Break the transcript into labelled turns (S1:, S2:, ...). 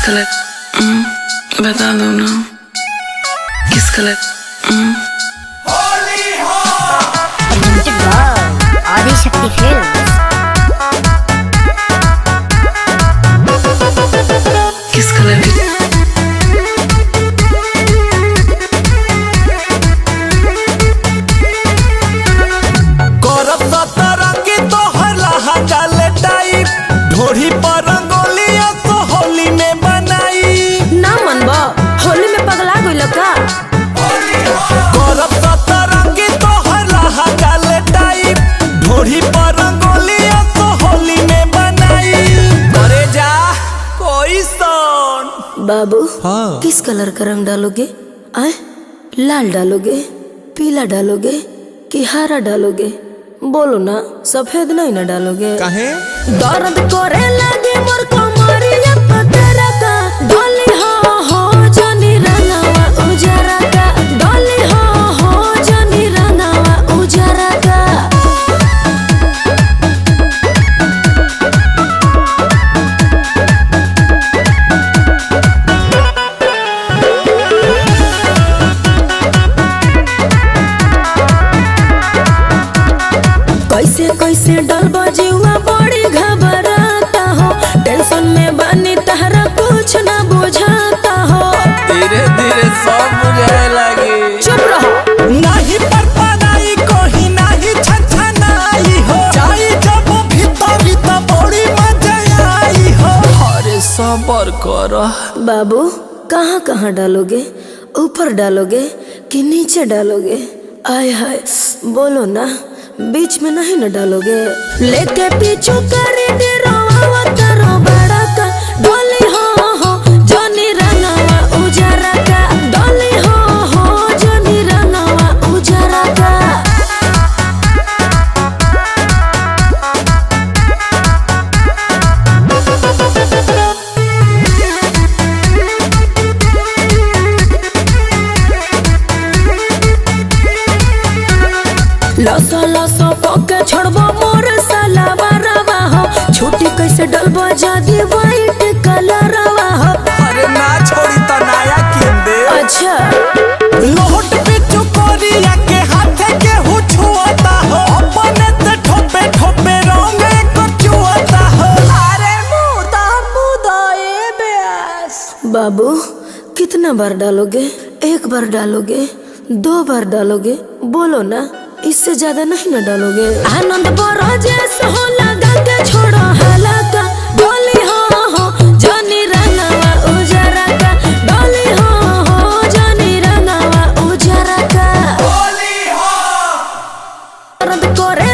S1: Colour बता दो ना, किस कलर?
S2: आदिशक्ति फिल्म्स।
S1: किस कलर की?
S3: ढोरी पर रंगोलिया तो होली में बनाई
S4: ना मनबा, होली में पगला गइल का?
S3: करब सतरंगी तो हला गाले टाइप ढोरी पर रंगोलिया तो होली में बनाई करे जा कोई सन।
S4: बाबू
S3: हाँ।
S4: किस कलर का रंग डालोगे? आए लाल डालोगे, पीला डालोगे कि हरा डालोगे? बोलो ना, सफेद नहीं ना डालोगे?
S3: काहे?
S4: दर्द करे लगे मोर कमरिया पतरा का, डोली हो जनी रंगावा उजरा का, डोली हो जनी रंगावा उजरा का। कैसे कैसे डलबा जीवा बड़ी घबराता हो, टेंशन में बानी तहरा कुछ ना बुझाता हो।
S3: धीरे धीरे सब बुझाए लगे।
S4: चुप रहो।
S3: नहीं पर पनाई कोही नहीं छछनाई हो, जाई जब भीतर तो बड़ी मजा आई हो। अरे सबर कर
S4: बाबू कहाँ कहाँ डालोगे? ऊपर डालोगे कि नीचे डालोगे? आय हाय बोलो ना, बीच में नहीं न डालोगे? लेके पीछू करे दे रोवा करो बड़ा का, डोली हो जनी रंगावा उजरा का, डोली हो जनी रंगावा उजरा का। लसो लसो पके छोड़बो मोर सलावरवा हो, छुट्टी कैसे डलबो जादी वाइट कलरवा हो।
S3: अरे ना छोड़ी तो नया किन दे।
S4: अच्छा
S3: लोट पे चुकोरिया के हाथ के हुछुआता हो, अपने ते ठोपे ठोपे रंग को चुआता हो। अरे मुदा ए बेस।
S4: बाबू कितना बार डालोगे? एक बार डालोगे? 2 बार डालोगे? बोलो ना, इससे ज्यादा नहीं ना डालोगे? आनंद बरो जैसे हो लगा के छोड़ो हलाका, डोली हो जनी रंगावा उजरा का, डोली हो जनी रंगावा उजरा का।
S3: होली हो
S4: दर्द करे